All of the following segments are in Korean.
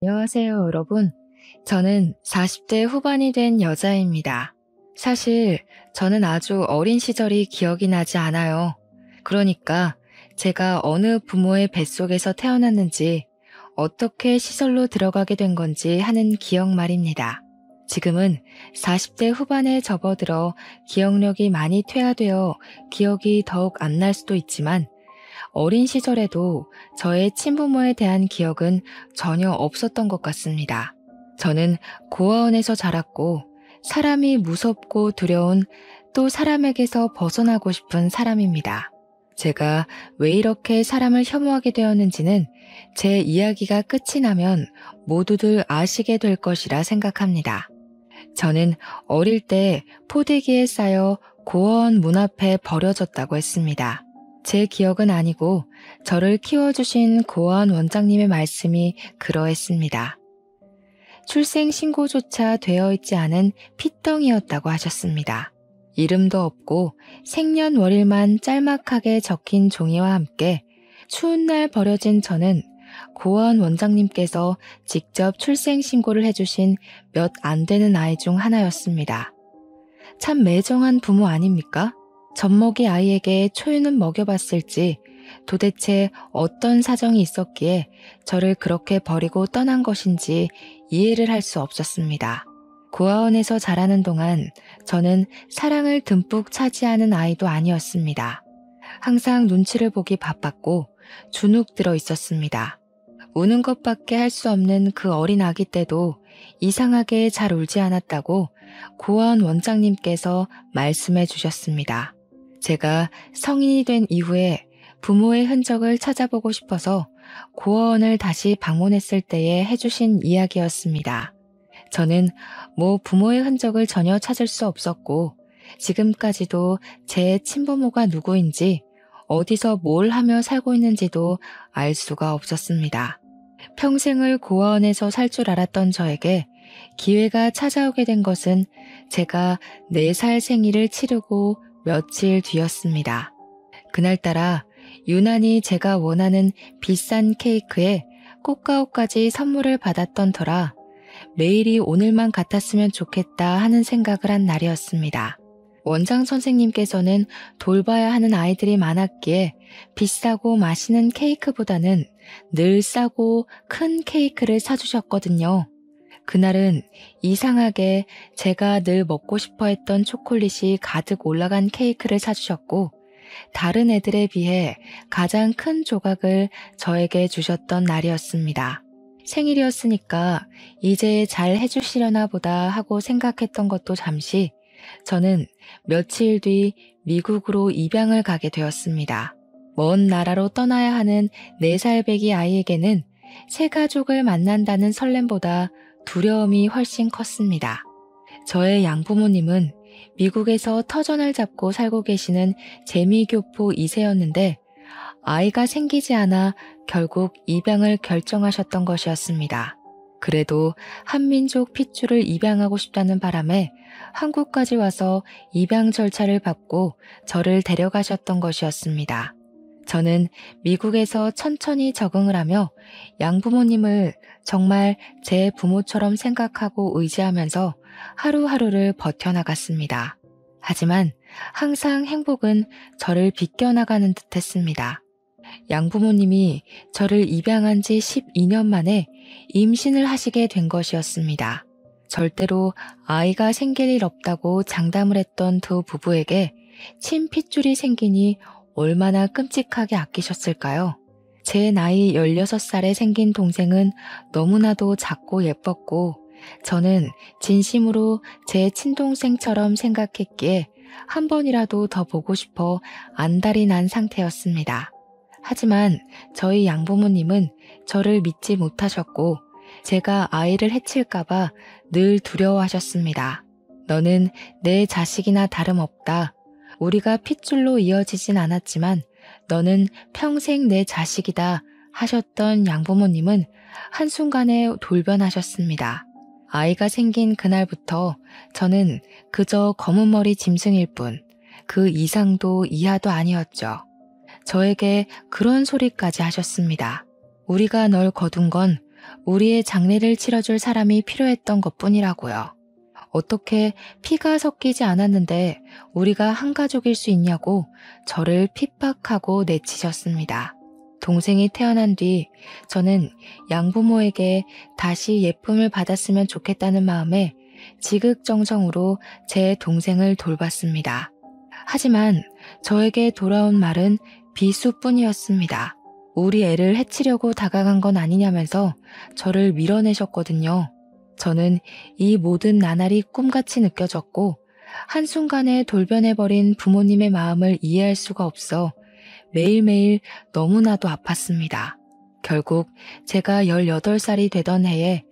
안녕하세요, 여러분. 저는 40대 후반이 된 여자입니다. 사실 저는 아주 어린 시절이 기억이 나지 않아요. 그러니까 제가 어느 부모의 뱃속에서 태어났는지, 어떻게 시설로 들어가게 된 건지 하는 기억 말입니다. 지금은 40대 후반에 접어들어 기억력이 많이 퇴화되어 기억이 더욱 안 날 수도 있지만, 어린 시절에도 저의 친부모에 대한 기억은 전혀 없었던 것 같습니다. 저는 고아원에서 자랐고, 사람이 무섭고 두려운, 또 사람에게서 벗어나고 싶은 사람입니다. 제가 왜 이렇게 사람을 혐오하게 되었는지는 제 이야기가 끝이 나면 모두들 아시게 될 것이라 생각합니다. 저는 어릴 때 포대기에 쌓여 고아원 문 앞에 버려졌다고 했습니다. 제 기억은 아니고 저를 키워주신 고아원 원장님의 말씀이 그러했습니다. 출생신고조차 되어 있지 않은 핏덩이였다고 하셨습니다. 이름도 없고 생년월일만 짤막하게 적힌 종이와 함께 추운 날 버려진 저는 고아원 원장님께서 직접 출생신고를 해주신 몇 안 되는 아이 중 하나였습니다. 참 매정한 부모 아닙니까? 젖먹이 아이에게 초유는 먹여봤을지 도대체 어떤 사정이 있었기에 저를 그렇게 버리고 떠난 것인지 이해를 할 수 없었습니다. 고아원에서 자라는 동안 저는 사랑을 듬뿍 차지하는 아이도 아니었습니다. 항상 눈치를 보기 바빴고 주눅 들어 있었습니다. 우는 것밖에 할 수 없는 그 어린 아기 때도 이상하게 잘 울지 않았다고 고아원 원장님께서 말씀해 주셨습니다. 제가 성인이 된 이후에 부모의 흔적을 찾아보고 싶어서 고아원을 다시 방문했을 때에 해주신 이야기였습니다. 저는 부모의 흔적을 전혀 찾을 수 없었고, 지금까지도 제 친부모가 누구인지, 어디서 뭘 하며 살고 있는지도 알 수가 없었습니다. 평생을 고아원에서 살 줄 알았던 저에게 기회가 찾아오게 된 것은 제가 4살 생일을 치르고 며칠 뒤였습니다. 그날따라 유난히 제가 원하는 비싼 케이크에 꽃가루까지 선물을 받았던 터라 매일이 오늘만 같았으면 좋겠다 하는 생각을 한 날이었습니다. 원장 선생님께서는 돌봐야 하는 아이들이 많았기에 비싸고 맛있는 케이크보다는 늘 싸고 큰 케이크를 사주셨거든요. 그날은 이상하게 제가 늘 먹고 싶어 했던 초콜릿이 가득 올라간 케이크를 사주셨고, 다른 애들에 비해 가장 큰 조각을 저에게 주셨던 날이었습니다. 생일이었으니까 이제 잘 해주시려나 보다 하고 생각했던 것도 잠시, 저는 며칠 뒤 미국으로 입양을 가게 되었습니다. 먼 나라로 떠나야 하는 4살 배기 아이에게는 새 가족을 만난다는 설렘보다 두려움이 훨씬 컸습니다. 저의 양부모님은 미국에서 터전을 잡고 살고 계시는 재미교포 2세였는데 아이가 생기지 않아 결국 입양을 결정하셨던 것이었습니다. 그래도 한민족 핏줄을 입양하고 싶다는 바람에 한국까지 와서 입양 절차를 밟고 저를 데려가셨던 것이었습니다. 저는 미국에서 천천히 적응을 하며 양부모님을 정말 제 부모처럼 생각하고 의지하면서 하루하루를 버텨나갔습니다. 하지만 항상 행복은 저를 비껴나가는 듯 했습니다. 양부모님이 저를 입양한 지 12년 만에 임신을 하시게 된 것이었습니다. 절대로 아이가 생길 일 없다고 장담을 했던 두 부부에게 친핏줄이 생기니 얼마나 끔찍하게 아끼셨을까요? 제 나이 16살에 생긴 동생은 너무나도 작고 예뻤고, 저는 진심으로 제 친동생처럼 생각했기에 한 번이라도 더 보고 싶어 안달이 난 상태였습니다. 하지만 저희 양부모님은 저를 믿지 못하셨고, 제가 아이를 해칠까봐 늘 두려워하셨습니다. 너는 내 자식이나 다름없다. 우리가 핏줄로 이어지진 않았지만 너는 평생 내 자식이다 하셨던 양부모님은 한순간에 돌변하셨습니다. 아이가 생긴 그날부터 저는 그저 검은 머리 짐승일 뿐 그 이상도 이하도 아니었죠. 저에게 그런 소리까지 하셨습니다. 우리가 널 거둔 건 우리의 장례를 치러줄 사람이 필요했던 것뿐이라고요. 어떻게 피가 섞이지 않았는데 우리가 한 가족일 수 있냐고 저를 핍박하고 내치셨습니다. 동생이 태어난 뒤 저는 양부모에게 다시 예쁨을 받았으면 좋겠다는 마음에 지극정성으로 제 동생을 돌봤습니다. 하지만 저에게 돌아온 말은 비수뿐이었습니다. 우리 애를 해치려고 다가간 건 아니냐면서 저를 밀어내셨거든요. 저는 이 모든 나날이 꿈같이 느껴졌고 한순간에 돌변해버린 부모님의 마음을 이해할 수가 없어 매일매일 너무나도 아팠습니다. 결국 제가 18살이 되던 해에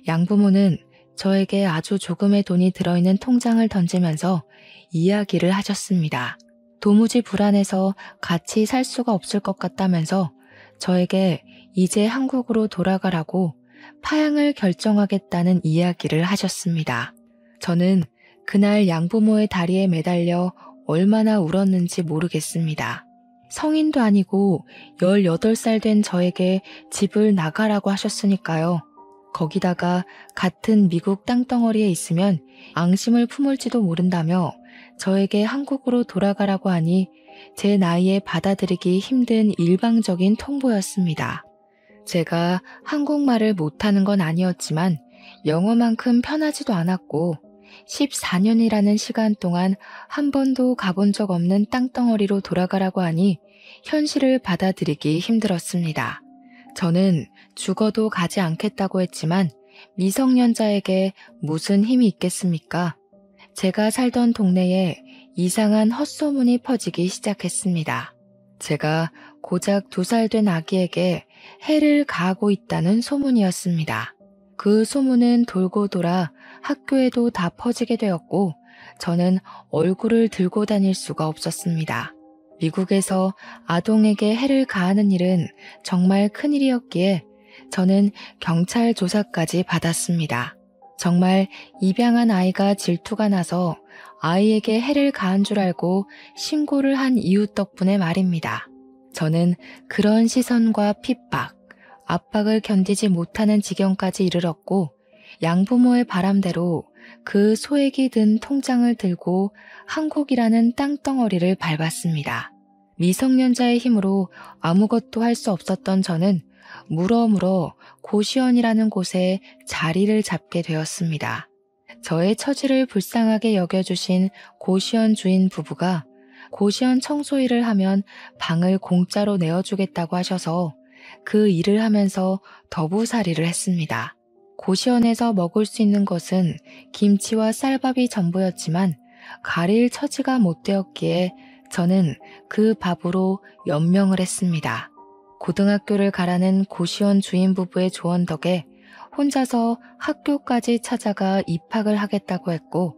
양부모는 저에게 아주 조금의 돈이 들어있는 통장을 던지면서 이야기를 하셨습니다. 도무지 불안해서 같이 살 수가 없을 것 같다면서 저에게 이제 한국으로 돌아가라고 파양을 결정하겠다는 이야기를 하셨습니다. 저는 그날 양부모의 다리에 매달려 얼마나 울었는지 모르겠습니다. 성인도 아니고 18살 된 저에게 집을 나가라고 하셨으니까요. 거기다가 같은 미국 땅덩어리에 있으면 앙심을 품을지도 모른다며 저에게 한국으로 돌아가라고 하니 제 나이에 받아들이기 힘든 일방적인 통보였습니다. 제가 한국말을 못하는 건 아니었지만 영어만큼 편하지도 않았고 14년이라는 시간 동안 한 번도 가본 적 없는 땅덩어리로 돌아가라고 하니 현실을 받아들이기 힘들었습니다. 저는 죽어도 가지 않겠다고 했지만 미성년자에게 무슨 힘이 있겠습니까? 제가 살던 동네에 이상한 헛소문이 퍼지기 시작했습니다. 제가 고작 2살 된 아기에게 해를 가하고 있다는 소문이었습니다. 그 소문은 돌고 돌아 학교에도 다 퍼지게 되었고 저는 얼굴을 들고 다닐 수가 없었습니다. 미국에서 아동에게 해를 가하는 일은 정말 큰일이었기에 저는 경찰 조사까지 받았습니다. 정말 입양한 아이가 질투가 나서 아이에게 해를 가한 줄 알고 신고를 한 이웃 덕분에 말입니다. 저는 그런 시선과 핍박, 압박을 견디지 못하는 지경까지 이르렀고 양부모의 바람대로 그 소액이 든 통장을 들고 한국이라는 땅덩어리를 밟았습니다. 미성년자의 힘으로 아무것도 할 수 없었던 저는 물어물어 고시원이라는 곳에 자리를 잡게 되었습니다. 저의 처지를 불쌍하게 여겨주신 고시원 주인 부부가 고시원 청소일을 하면 방을 공짜로 내어주겠다고 하셔서 그 일을 하면서 더부살이를 했습니다. 고시원에서 먹을 수 있는 것은 김치와 쌀밥이 전부였지만 가릴 처지가 못 되었기에 저는 그 밥으로 연명을 했습니다. 고등학교를 가라는 고시원 주인 부부의 조언 덕에 혼자서 학교까지 찾아가 입학을 하겠다고 했고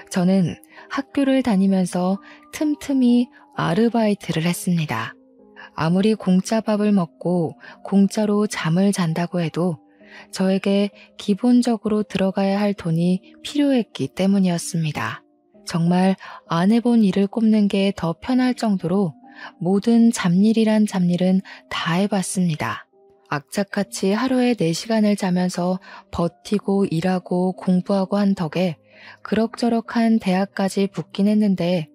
저는 학교를 다니면서 틈틈이 아르바이트를 했습니다. 아무리 공짜 밥을 먹고 공짜로 잠을 잔다고 해도 저에게 기본적으로 들어가야 할 돈이 필요했기 때문이었습니다. 정말 안 해본 일을 꼽는 게 더 편할 정도로 모든 잡일이란 잡일은 다 해봤습니다. 악착같이 하루에 4시간을 자면서 버티고 일하고 공부하고 한 덕에 그럭저럭한 대학까지 붙긴 했는데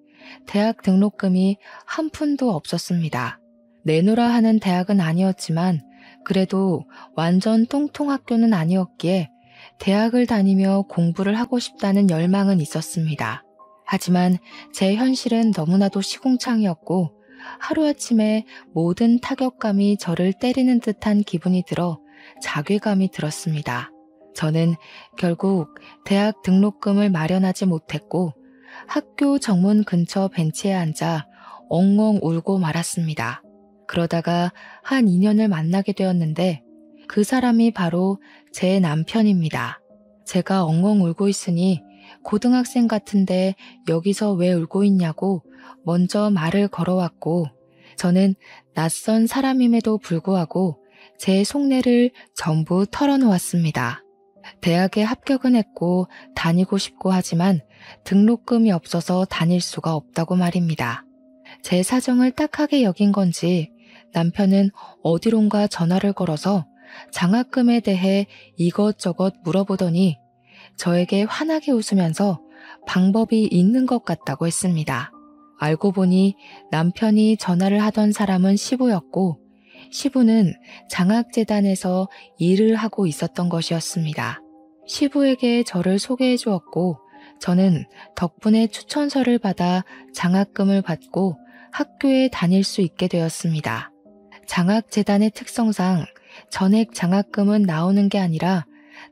대학 등록금이 한 푼도 없었습니다. 내놓으라 하는 대학은 아니었지만 그래도 완전 똥통 학교는 아니었기에 대학을 다니며 공부를 하고 싶다는 열망은 있었습니다. 하지만 제 현실은 너무나도 시궁창이었고 하루아침에 모든 타격감이 저를 때리는 듯한 기분이 들어 자괴감이 들었습니다. 저는 결국 대학 등록금을 마련하지 못했고 학교 정문 근처 벤치에 앉아 엉엉 울고 말았습니다. 그러다가 한 2년을 만나게 되었는데 그 사람이 바로 제 남편입니다. 제가 엉엉 울고 있으니 고등학생 같은데 여기서 왜 울고 있냐고 먼저 말을 걸어왔고 저는 낯선 사람임에도 불구하고 제 속내를 전부 털어놓았습니다. 대학에 합격은 했고 다니고 싶고 하지만 등록금이 없어서 다닐 수가 없다고 말입니다. 제 사정을 딱하게 여긴 건지 남편은 어디론가 전화를 걸어서 장학금에 대해 이것저것 물어보더니 저에게 환하게 웃으면서 방법이 있는 것 같다고 했습니다. 알고 보니 남편이 전화를 하던 사람은 시부였고 시부는 장학재단에서 일을 하고 있었던 것이었습니다. 시부에게 저를 소개해 주었고 저는 덕분에 추천서를 받아 장학금을 받고 학교에 다닐 수 있게 되었습니다. 장학재단의 특성상 전액 장학금은 나오는 게 아니라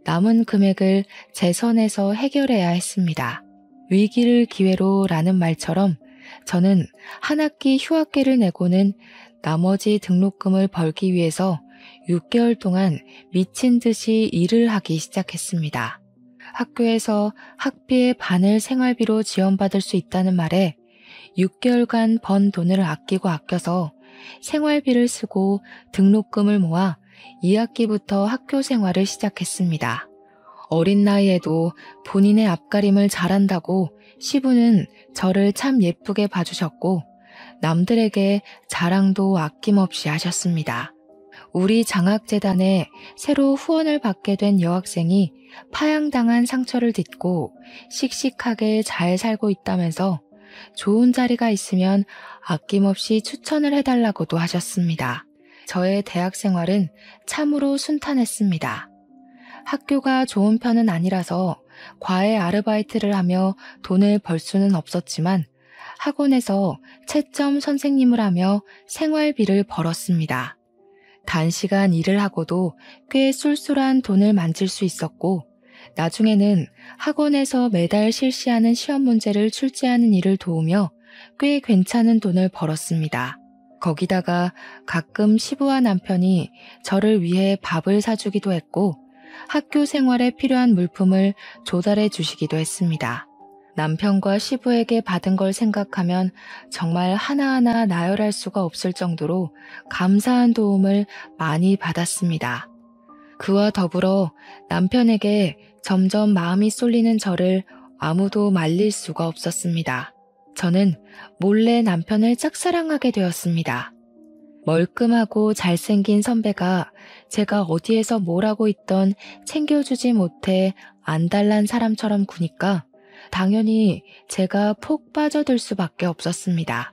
남은 금액을 재선에서 해결해야 했습니다. 위기를 기회로 라는 말처럼 저는 한 학기 휴학계를 내고는 나머지 등록금을 벌기 위해서 6개월 동안 미친 듯이 일을 하기 시작했습니다. 학교에서 학비의 반을 생활비로 지원받을 수 있다는 말에 6개월간 번 돈을 아껴서 생활비를 쓰고 등록금을 모아 2학기부터 학교 생활을 시작했습니다. 어린 나이에도 본인의 앞가림을 잘한다고 시부는 저를 참 예쁘게 봐주셨고 남들에게 자랑도 아낌없이 하셨습니다. 우리 장학재단에 새로 후원을 받게 된 여학생이 파양당한 상처를 딛고 씩씩하게 잘 살고 있다면서 좋은 자리가 있으면 아낌없이 추천을 해달라고도 하셨습니다. 저의 대학 생활은 참으로 순탄했습니다. 학교가 좋은 편은 아니라서 과외 아르바이트를 하며 돈을 벌 수는 없었지만 학원에서 채점 선생님을 하며 생활비를 벌었습니다. 단시간 일을 하고도 꽤 쏠쏠한 돈을 만질 수 있었고 나중에는 학원에서 매달 실시하는 시험 문제를 출제하는 일을 도우며 꽤 괜찮은 돈을 벌었습니다. 거기다가 가끔 시부와 남편이 저를 위해 밥을 사주기도 했고 학교 생활에 필요한 물품을 조달해 주시기도 했습니다. 남편과 시부에게 받은 걸 생각하면 정말 하나하나 나열할 수가 없을 정도로 감사한 도움을 많이 받았습니다. 그와 더불어 남편에게 점점 마음이 쏠리는 저를 아무도 말릴 수가 없었습니다. 저는 몰래 남편을 짝사랑하게 되었습니다. 멀끔하고 잘생긴 선배가 제가 어디에서 뭘 하고 있던 챙겨주지 못해 안달난 사람처럼 구니까 당연히 제가 폭 빠져들 수밖에 없었습니다.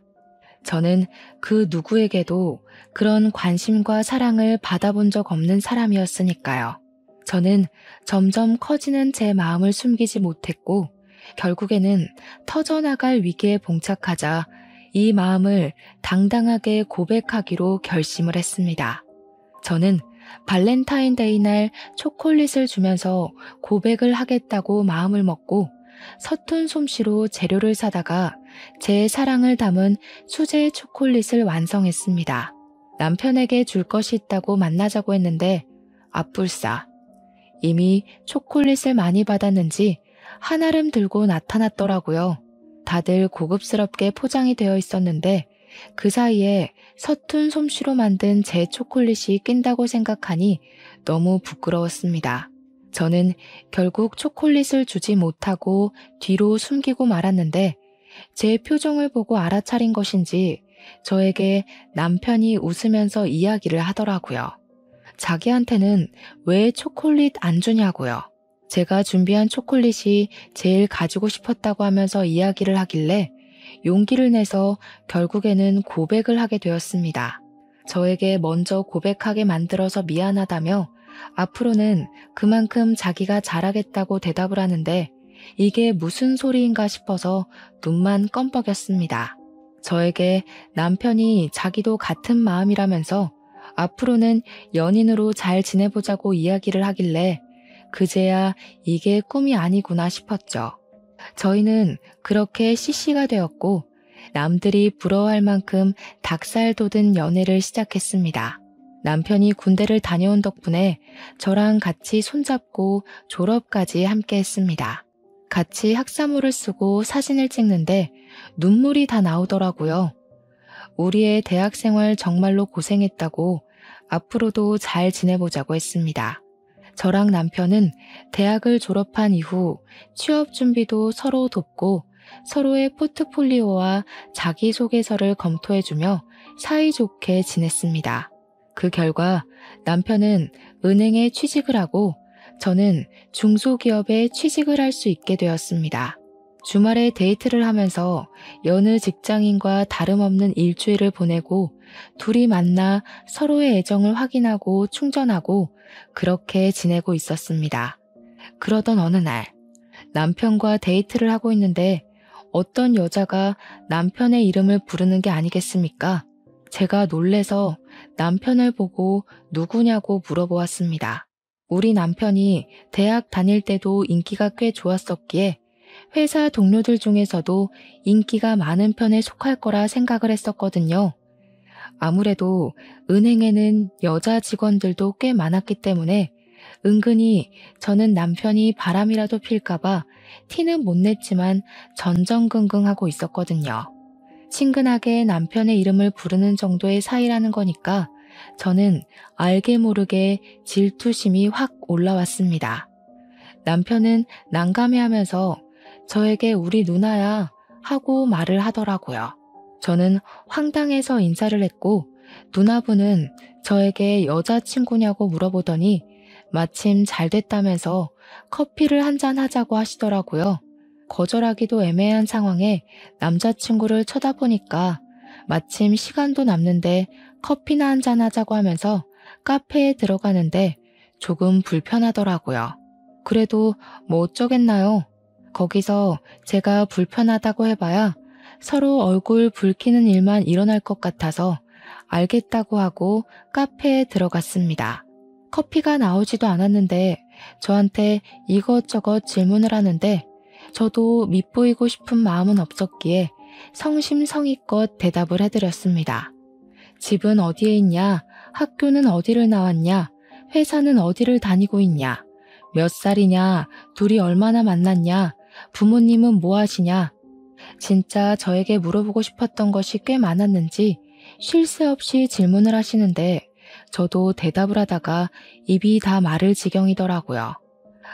저는 그 누구에게도 그런 관심과 사랑을 받아본 적 없는 사람이었으니까요. 저는 점점 커지는 제 마음을 숨기지 못했고 결국에는 터져나갈 위기에 봉착하자 이 마음을 당당하게 고백하기로 결심을 했습니다. 저는 발렌타인데이 날 초콜릿을 주면서 고백을 하겠다고 마음을 먹고 서툰 솜씨로 재료를 사다가 제 사랑을 담은 수제 초콜릿을 완성했습니다. 남편에게 줄 것이 있다고 만나자고 했는데 앞불싸 이미 초콜릿을 많이 받았는지 한알음 들고 나타났더라고요. 다들 고급스럽게 포장이 되어 있었는데 그 사이에 서툰 솜씨로 만든 제 초콜릿이 낀다고 생각하니 너무 부끄러웠습니다. 저는 결국 초콜릿을 주지 못하고 뒤로 숨기고 말았는데 제 표정을 보고 알아차린 것인지 저에게 남편이 웃으면서 이야기를 하더라고요. 자기한테는 왜 초콜릿 안 주냐고요. 제가 준비한 초콜릿이 제일 가지고 싶었다고 하면서 이야기를 하길래 용기를 내서 결국에는 고백을 하게 되었습니다. 저에게 먼저 고백하게 만들어서 미안하다며 앞으로는 그만큼 자기가 잘하겠다고 대답을 하는데 이게 무슨 소리인가 싶어서 눈만 껌뻑였습니다. 저에게 남편이 자기도 같은 마음이라면서 앞으로는 연인으로 잘 지내보자고 이야기를 하길래 그제야 이게 꿈이 아니구나 싶었죠. 저희는 그렇게 CC가 되었고 남들이 부러워할 만큼 닭살 돋은 연애를 시작했습니다. 남편이 군대를 다녀온 덕분에 저랑 같이 손잡고 졸업까지 함께 했습니다. 같이 학사모를 쓰고 사진을 찍는데 눈물이 다 나오더라고요. 우리의 대학생활 정말로 고생했다고 앞으로도 잘 지내보자고 했습니다. 저랑 남편은 대학을 졸업한 이후 취업 준비도 서로 돕고 서로의 포트폴리오와 자기소개서를 검토해주며 사이좋게 지냈습니다. 그 결과 남편은 은행에 취직을 하고 저는 중소기업에 취직을 할 수 있게 되었습니다. 주말에 데이트를 하면서 여느 직장인과 다름없는 일주일을 보내고 둘이 만나 서로의 애정을 확인하고 충전하고 그렇게 지내고 있었습니다. 그러던 어느 날 남편과 데이트를 하고 있는데 어떤 여자가 남편의 이름을 부르는 게 아니겠습니까? 제가 놀래서 남편을 보고 누구냐고 물어보았습니다. 우리 남편이 대학 다닐 때도 인기가 꽤 좋았었기에 회사 동료들 중에서도 인기가 많은 편에 속할 거라 생각을 했었거든요. 아무래도 은행에는 여자 직원들도 꽤 많았기 때문에 은근히 저는 남편이 바람이라도 필까봐 티는 못 냈지만 전전긍긍하고 있었거든요. 친근하게 남편의 이름을 부르는 정도의 사이라는 거니까 저는 알게 모르게 질투심이 확 올라왔습니다. 남편은 난감해하면서 저에게 우리 누나야 하고 말을 하더라고요. 저는 황당해서 인사를 했고 누나분은 저에게 여자친구냐고 물어보더니 마침 잘 됐다면서 커피를 한잔 하자고 하시더라고요. 거절하기도 애매한 상황에 남자친구를 쳐다보니까 마침 시간도 남는데 커피나 한잔 하자고 하면서 카페에 들어가는데 조금 불편하더라고요. 그래도 뭐 어쩌겠나요? 거기서 제가 불편하다고 해봐야 서로 얼굴 붉히는 일만 일어날 것 같아서 알겠다고 하고 카페에 들어갔습니다. 커피가 나오지도 않았는데 저한테 이것저것 질문을 하는데 저도 밉보이고 싶은 마음은 없었기에 성심성의껏 대답을 해드렸습니다. 집은 어디에 있냐? 학교는 어디를 나왔냐? 회사는 어디를 다니고 있냐? 몇 살이냐? 둘이 얼마나 만났냐? 부모님은 뭐 하시냐? 진짜 저에게 물어보고 싶었던 것이 꽤 많았는지 쉴 새 없이 질문을 하시는데 저도 대답을 하다가 입이 다 마를 지경이더라고요.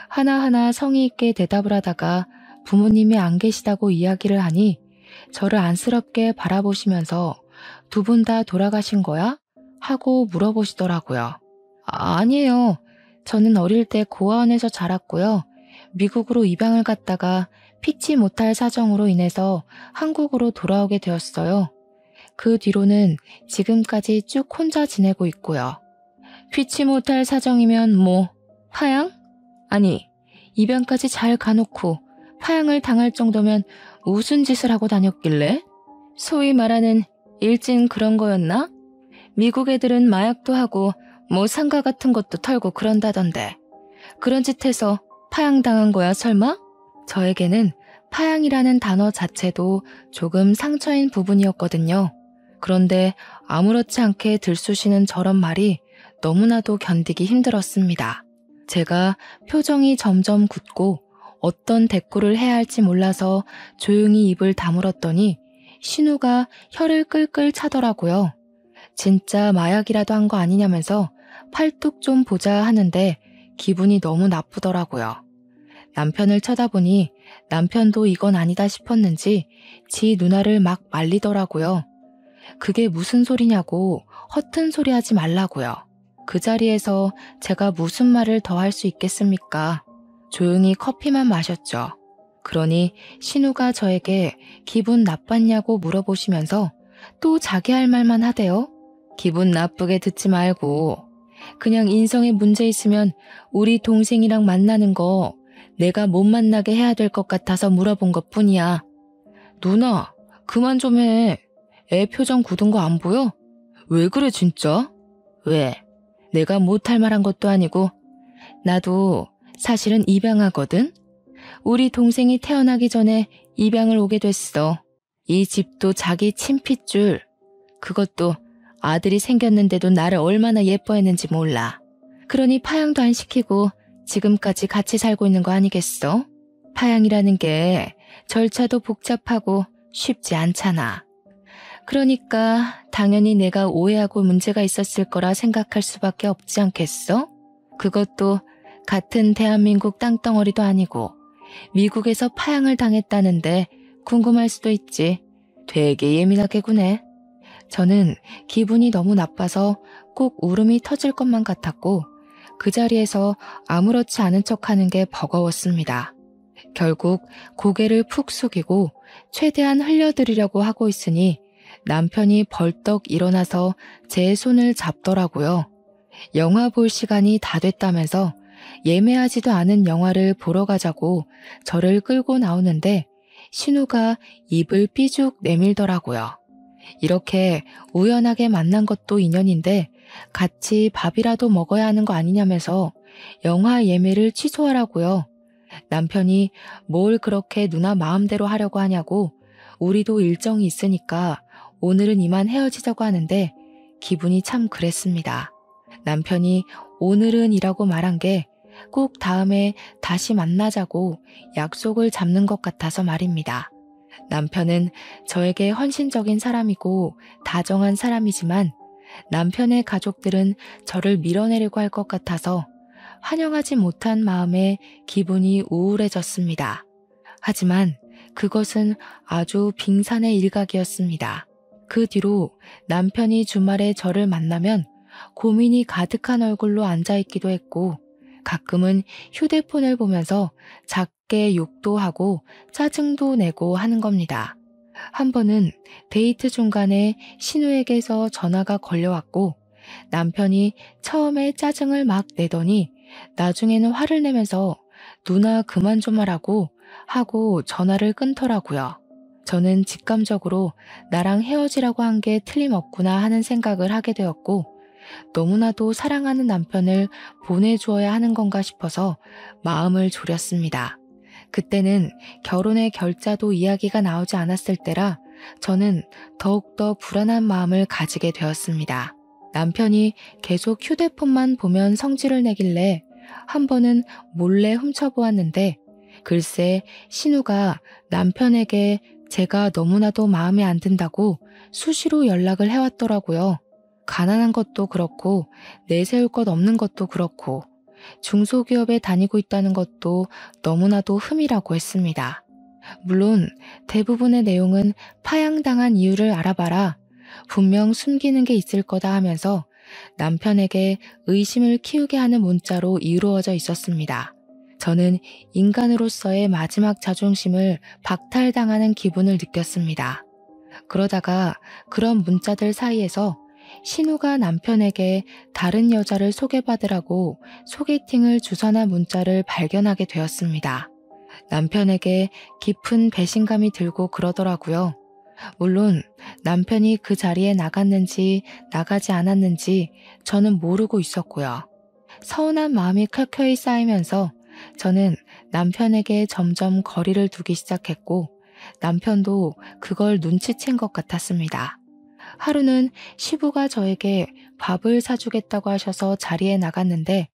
하나하나 성의 있게 대답을 하다가 부모님이 안 계시다고 이야기를 하니 저를 안쓰럽게 바라보시면서 두 분 다 돌아가신 거야? 하고 물어보시더라고요. 아니에요. 저는 어릴 때 고아원에서 자랐고요. 미국으로 입양을 갔다가 피치 못할 사정으로 인해서 한국으로 돌아오게 되었어요. 그 뒤로는 지금까지 쭉 혼자 지내고 있고요. 피치 못할 사정이면 뭐 파양? 아니, 입양까지 잘 가놓고 파양을 당할 정도면 무슨 짓을 하고 다녔길래? 소위 말하는 일진 그런 거였나? 미국 애들은 마약도 하고 뭐 상가 같은 것도 털고 그런다던데. 그런 짓 해서 파양당한 거야 설마? 저에게는 파양이라는 단어 자체도 조금 상처인 부분이었거든요. 그런데 아무렇지 않게 들쑤시는 저런 말이 너무나도 견디기 힘들었습니다. 제가 표정이 점점 굳고 어떤 대꾸를 해야 할지 몰라서 조용히 입을 다물었더니 신우가 혀를 끌끌 차더라고요. 진짜 마약이라도 한 거 아니냐면서 팔뚝 좀 보자 하는데 기분이 너무 나쁘더라고요. 남편을 쳐다보니 남편도 이건 아니다 싶었는지 지 누나를 막 말리더라고요. 그게 무슨 소리냐고 허튼 소리 하지 말라고요. 그 자리에서 제가 무슨 말을 더 할 수 있겠습니까? 조용히 커피만 마셨죠. 그러니 신우가 저에게 기분 나빴냐고 물어보시면서 또 자기 할 말만 하대요. 기분 나쁘게 듣지 말고 그냥 인성에 문제 있으면 우리 동생이랑 만나는 거 내가 못 만나게 해야 될 것 같아서 물어본 것 뿐이야. 누나, 그만 좀 해. 애 표정 굳은 거 안 보여? 왜 그래 진짜? 왜? 내가 못할 말한 것도 아니고. 나도 사실은 입양하거든. 우리 동생이 태어나기 전에 입양을 오게 됐어. 이 집도 자기 친핏줄. 그것도 아들이 생겼는데도 나를 얼마나 예뻐했는지 몰라. 그러니 파양도 안 시키고 지금까지 같이 살고 있는 거 아니겠어? 파양이라는 게 절차도 복잡하고 쉽지 않잖아. 그러니까 당연히 내가 오해하고 문제가 있었을 거라 생각할 수밖에 없지 않겠어? 그것도 같은 대한민국 땅덩어리도 아니고 미국에서 파양을 당했다는데 궁금할 수도 있지. 되게 예민하게 구네. 저는 기분이 너무 나빠서 꼭 울음이 터질 것만 같았고 그 자리에서 아무렇지 않은 척하는 게 버거웠습니다. 결국 고개를 푹 숙이고 최대한 흘려드리려고 하고 있으니 남편이 벌떡 일어나서 제 손을 잡더라고요. 영화 볼 시간이 다 됐다면서 예매하지도 않은 영화를 보러 가자고 저를 끌고 나오는데 신우가 입을 삐죽 내밀더라고요. 이렇게 우연하게 만난 것도 인연인데 같이 밥이라도 먹어야 하는 거 아니냐면서 영화 예매를 취소하라고요. 남편이 뭘 그렇게 누나 마음대로 하려고 하냐고 우리도 일정이 있으니까 오늘은 이만 헤어지자고 하는데 기분이 참 그랬습니다. 남편이 오늘은 이라고 말한 게 꼭 다음에 다시 만나자고 약속을 잡는 것 같아서 말입니다. 남편은 저에게 헌신적인 사람이고 다정한 사람이지만 남편의 가족들은 저를 밀어내려고 할 것 같아서 환영하지 못한 마음에 기분이 우울해졌습니다. 하지만 그것은 아주 빙산의 일각이었습니다. 그 뒤로 남편이 주말에 저를 만나면 고민이 가득한 얼굴로 앉아있기도 했고 가끔은 휴대폰을 보면서 작게 욕도 하고 짜증도 내고 하는 겁니다. 한 번은 데이트 중간에 신우에게서 전화가 걸려왔고 남편이 처음에 짜증을 막 내더니 나중에는 화를 내면서 누나 그만 좀 하라고 하고 전화를 끊더라고요. 저는 직감적으로 나랑 헤어지라고 한 게 틀림없구나 하는 생각을 하게 되었고 너무나도 사랑하는 남편을 보내주어야 하는 건가 싶어서 마음을 졸였습니다. 그때는 결혼의 결자도 이야기가 나오지 않았을 때라 저는 더욱더 불안한 마음을 가지게 되었습니다. 남편이 계속 휴대폰만 보면 성질을 내길래 한 번은 몰래 훔쳐보았는데 글쎄 신우가 남편에게 제가 너무나도 마음에 안 든다고 수시로 연락을 해왔더라고요. 가난한 것도 그렇고 내세울 것 없는 것도 그렇고 중소기업에 다니고 있다는 것도 너무나도 흠이라고 했습니다. 물론 대부분의 내용은 파양당한 이유를 알아봐라. 분명 숨기는 게 있을 거다 하면서 남편에게 의심을 키우게 하는 문자로 이루어져 있었습니다. 저는 인간으로서의 마지막 자존심을 박탈당하는 기분을 느꼈습니다. 그러다가 그런 문자들 사이에서 신우가 남편에게 다른 여자를 소개받으라고 소개팅을 주선한 문자를 발견하게 되었습니다. 남편에게 깊은 배신감이 들고 그러더라고요. 물론 남편이 그 자리에 나갔는지 나가지 않았는지 저는 모르고 있었고요. 서운한 마음이 켜켜이 쌓이면서 저는 남편에게 점점 거리를 두기 시작했고 남편도 그걸 눈치챈 것 같았습니다. 하루는 시부가 저에게 밥을 사주겠다고 하셔서 자리에 나갔는데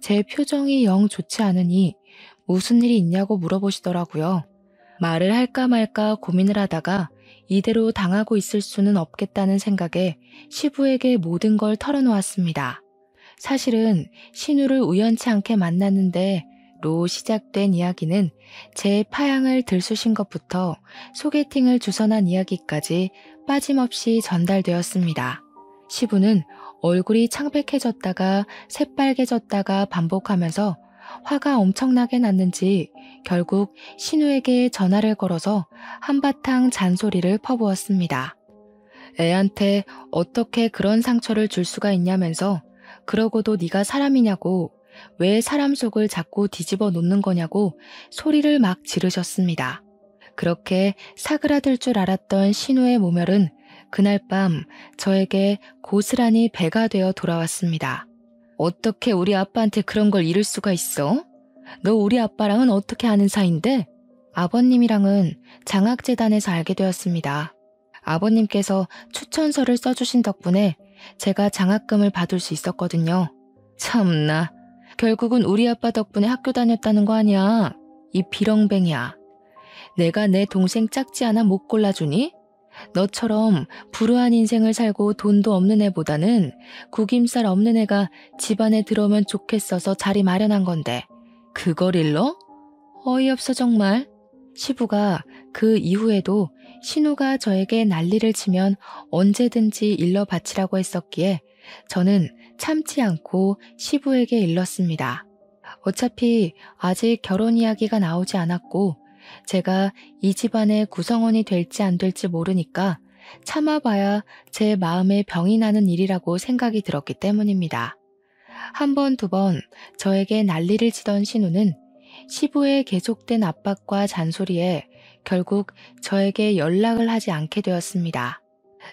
제 표정이 영 좋지 않으니 무슨 일이 있냐고 물어보시더라고요. 말을 할까 말까 고민을 하다가 이대로 당하고 있을 수는 없겠다는 생각에 시부에게 모든 걸 털어놓았습니다. 사실은 신우를 우연치 않게 만났는데 로 시작된 이야기는 제 파양을 들쑤신 것부터 소개팅을 주선한 이야기까지 빠짐없이 전달되었습니다. 시부는 얼굴이 창백해졌다가 새빨개졌다가 반복하면서 화가 엄청나게 났는지 결국 신우에게 전화를 걸어서 한바탕 잔소리를 퍼부었습니다. 애한테 어떻게 그런 상처를 줄 수가 있냐면서 그러고도 네가 사람이냐고 왜 사람 속을 자꾸 뒤집어 놓는 거냐고 소리를 막 지르셨습니다. 그렇게 사그라들 줄 알았던 신우의 모멸은 그날 밤 저에게 고스란히 배가 되어 돌아왔습니다. 어떻게 우리 아빠한테 그런 걸 이럴 수가 있어? 너 우리 아빠랑은 어떻게 아는 사이인데? 아버님이랑은 장학재단에서 알게 되었습니다. 아버님께서 추천서를 써주신 덕분에 제가 장학금을 받을 수 있었거든요. 참나, 결국은 우리 아빠 덕분에 학교 다녔다는 거 아니야. 이 비렁뱅이야. 내가 내 동생 짝지 않아 못 골라주니? 너처럼 불우한 인생을 살고 돈도 없는 애보다는 구김살 없는 애가 집안에 들어오면 좋겠어서 자리 마련한 건데 그걸 일러? 어이없어 정말. 시부가 그 이후에도 신우가 저에게 난리를 치면 언제든지 일러 바치라고 했었기에 저는 참지 않고 시부에게 일렀습니다. 어차피 아직 결혼 이야기가 나오지 않았고 제가 이 집안의 구성원이 될지 안 될지 모르니까 참아봐야 제 마음에 병이 나는 일이라고 생각이 들었기 때문입니다. 한 번, 두 번 저에게 난리를 치던 신우는 시부의 계속된 압박과 잔소리에 결국 저에게 연락을 하지 않게 되었습니다.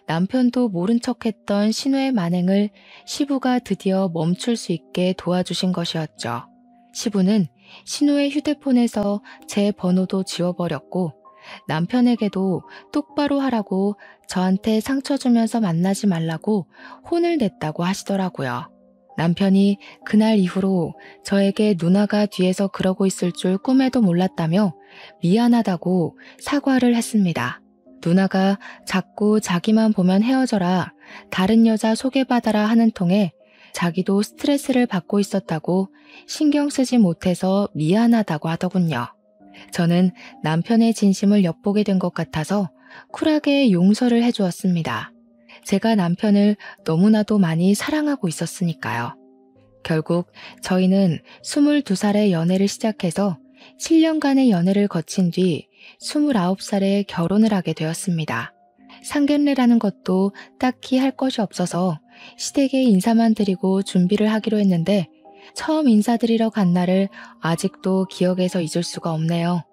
남편도 모른 척했던 신우의 만행을 시부가 드디어 멈출 수 있게 도와주신 것이었죠. 시부는 신우의 휴대폰에서 제 번호도 지워버렸고 남편에게도 똑바로 하라고 저한테 상처 주면서 만나지 말라고 혼을 냈다고 하시더라고요. 남편이 그날 이후로 저에게 누나가 뒤에서 그러고 있을 줄 꿈에도 몰랐다며 미안하다고 사과를 했습니다. 누나가 자꾸 자기만 보면 헤어져라, 다른 여자 소개받아라 하는 통에 자기도 스트레스를 받고 있었다고 신경 쓰지 못해서 미안하다고 하더군요. 저는 남편의 진심을 엿보게 된 것 같아서 쿨하게 용서를 해주었습니다. 제가 남편을 너무나도 많이 사랑하고 있었으니까요. 결국 저희는 22살에 연애를 시작해서 7년간의 연애를 거친 뒤 29살에 결혼을 하게 되었습니다. 상견례라는 것도 딱히 할 것이 없어서 시댁에 인사만 드리고 준비를 하기로 했는데 처음 인사드리러 간 날을 아직도 기억에서 잊을 수가 없네요.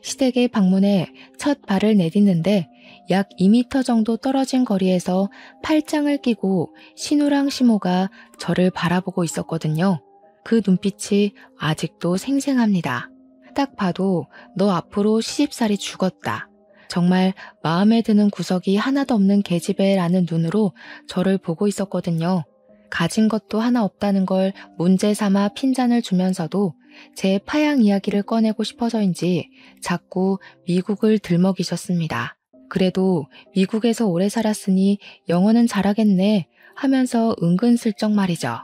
시댁에 방문해 첫 발을 내딛는데 약 2m 정도 떨어진 거리에서 팔짱을 끼고 신우랑 시모가 저를 바라보고 있었거든요. 그 눈빛이 아직도 생생합니다. 딱 봐도 너 앞으로 시집살이 죽었다. 정말 마음에 드는 구석이 하나도 없는 계집애라는 눈으로 저를 보고 있었거든요. 가진 것도 하나 없다는 걸 문제 삼아 핀잔을 주면서도 제 파양 이야기를 꺼내고 싶어서인지 자꾸 미국을 들먹이셨습니다. 그래도 미국에서 오래 살았으니 영어는 잘하겠네 하면서 은근슬쩍 말이죠.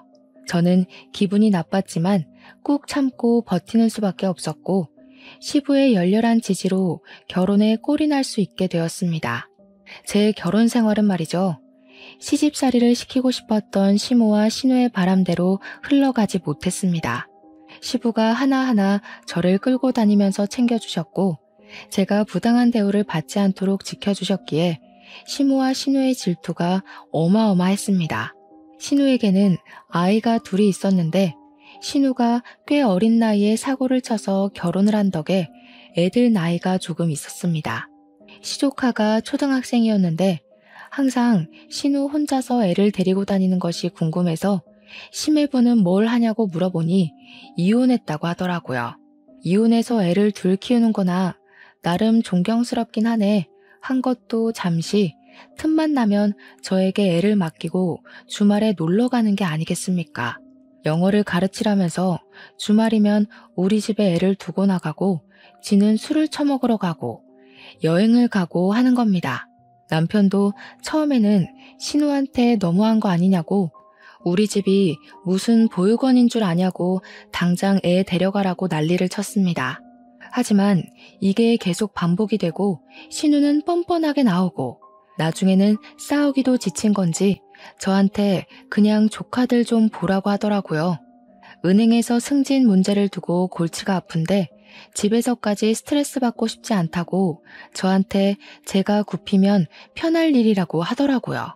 저는 기분이 나빴지만 꾹 참고 버티는 수밖에 없었고 시부의 열렬한 지지로 결혼에 꼴이 날 수 있게 되었습니다. 제 결혼 생활은 말이죠. 시집살이를 시키고 싶었던 시모와 신우의 바람대로 흘러가지 못했습니다. 시부가 하나하나 저를 끌고 다니면서 챙겨주셨고 제가 부당한 대우를 받지 않도록 지켜주셨기에 시모와 신우의 질투가 어마어마했습니다. 신우에게는 아이가 둘이 있었는데 신우가 꽤 어린 나이에 사고를 쳐서 결혼을 한 덕에 애들 나이가 조금 있었습니다. 시조카가 초등학생이었는데 항상 신우 혼자서 애를 데리고 다니는 것이 궁금해서 시매부는 뭘 하냐고 물어보니 이혼했다고 하더라고요. 이혼해서 애를 둘 키우는 거나 나름 존경스럽긴 하네 한 것도 잠시 틈만 나면 저에게 애를 맡기고 주말에 놀러 가는 게 아니겠습니까? 영어를 가르치라면서 주말이면 우리 집에 애를 두고 나가고 지는 술을 처먹으러 가고 여행을 가고 하는 겁니다. 남편도 처음에는 신우한테 너무한 거 아니냐고 우리 집이 무슨 보육원인 줄 아냐고 당장 애 데려가라고 난리를 쳤습니다. 하지만 이게 계속 반복이 되고 신우는 뻔뻔하게 나오고 나중에는 싸우기도 지친 건지 저한테 그냥 조카들 좀 보라고 하더라고요. 은행에서 승진 문제를 두고 골치가 아픈데 집에서까지 스트레스 받고 싶지 않다고 저한테 제가 굽히면 편할 일이라고 하더라고요.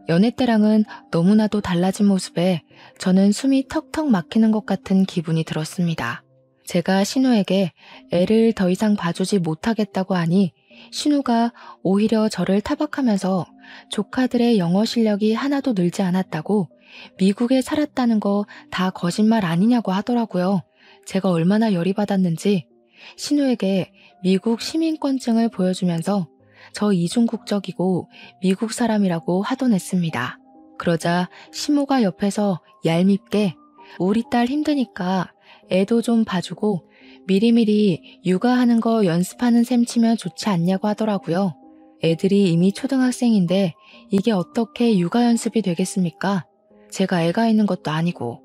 연애 때랑은 너무나도 달라진 모습에 저는 숨이 턱턱 막히는 것 같은 기분이 들었습니다. 제가 신우에게 애를 더 이상 봐주지 못하겠다고 하니 신우가 오히려 저를 타박하면서 조카들의 영어 실력이 하나도 늘지 않았다고 미국에 살았다는 거 다 거짓말 아니냐고 하더라고요. 제가 얼마나 열이 받았는지 신우에게 미국 시민권증을 보여주면서 저 이중국적이고 미국 사람이라고 화도냈습니다. 그러자 시모가 옆에서 얄밉게 우리 딸 힘드니까 애도 좀 봐주고 미리미리 육아하는 거 연습하는 셈 치면 좋지 않냐고 하더라고요. 애들이 이미 초등학생인데 이게 어떻게 육아 연습이 되겠습니까? 제가 애가 있는 것도 아니고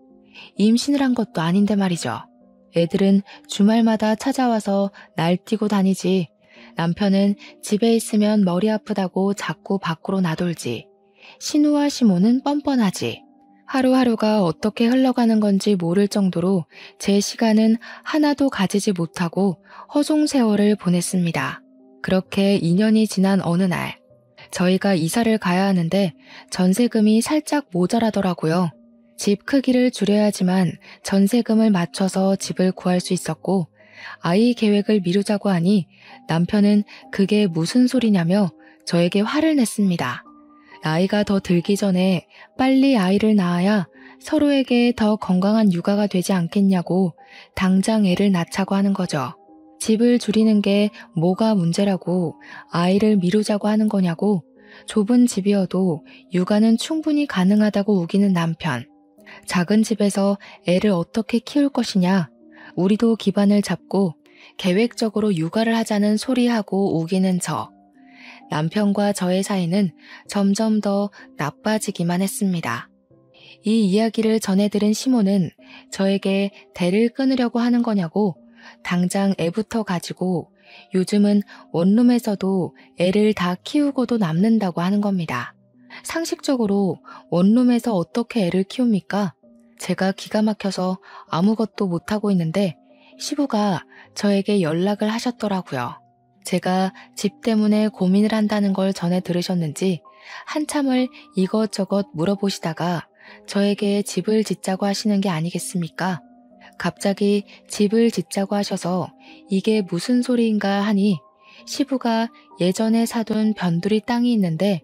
임신을 한 것도 아닌데 말이죠. 애들은 주말마다 찾아와서 날뛰고 다니지 남편은 집에 있으면 머리 아프다고 자꾸 밖으로 나돌지. 신우와 시모는 뻔뻔하지. 하루하루가 어떻게 흘러가는 건지 모를 정도로 제 시간은 하나도 가지지 못하고 허송세월을 보냈습니다. 그렇게 2년이 지난 어느 날, 저희가 이사를 가야 하는데 전세금이 살짝 모자라더라고요. 집 크기를 줄여야지만 전세금을 맞춰서 집을 구할 수 있었고, 아이 계획을 미루자고 하니 남편은 그게 무슨 소리냐며 저에게 화를 냈습니다. 나이가 더 들기 전에 빨리 아이를 낳아야 서로에게 더 건강한 육아가 되지 않겠냐고 당장 애를 낳자고 하는 거죠. 집을 줄이는 게 뭐가 문제라고 아이를 미루자고 하는 거냐고, 좁은 집이어도 육아는 충분히 가능하다고 우기는 남편. 작은 집에서 애를 어떻게 키울 것이냐, 우리도 기반을 잡고 계획적으로 육아를 하자는 소리하고 우기는 저. 남편과 저의 사이는 점점 더 나빠지기만 했습니다. 이 이야기를 전해들은 시모는 저에게 대를 끊으려고 하는 거냐고 당장 애부터 가지고 요즘은 원룸에서도 애를 다 키우고도 남는다고 하는 겁니다. 상식적으로 원룸에서 어떻게 애를 키웁니까? 제가 기가 막혀서 아무것도 못하고 있는데 시부가 저에게 연락을 하셨더라고요. 제가 집 때문에 고민을 한다는 걸 전해 들으셨는지 한참을 이것저것 물어보시다가 저에게 집을 짓자고 하시는 게 아니겠습니까? 갑자기 집을 짓자고 하셔서 이게 무슨 소리인가 하니 시부가 예전에 사둔 변두리 땅이 있는데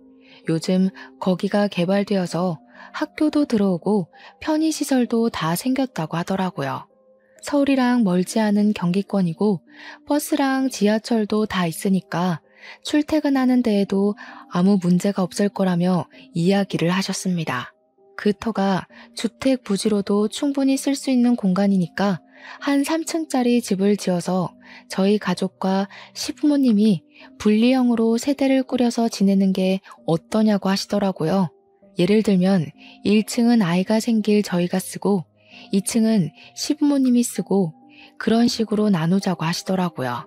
요즘 거기가 개발되어서 학교도 들어오고 편의시설도 다 생겼다고 하더라고요. 서울이랑 멀지 않은 경기권이고 버스랑 지하철도 다 있으니까 출퇴근하는 데에도 아무 문제가 없을 거라며 이야기를 하셨습니다. 그 터가 주택 부지로도 충분히 쓸 수 있는 공간이니까 한 3층짜리 집을 지어서 저희 가족과 시부모님이 분리형으로 세대를 꾸려서 지내는 게 어떠냐고 하시더라고요. 예를 들면 1층은 아이가 생길 저희가 쓰고 2층은 시부모님이 쓰고 그런 식으로 나누자고 하시더라고요.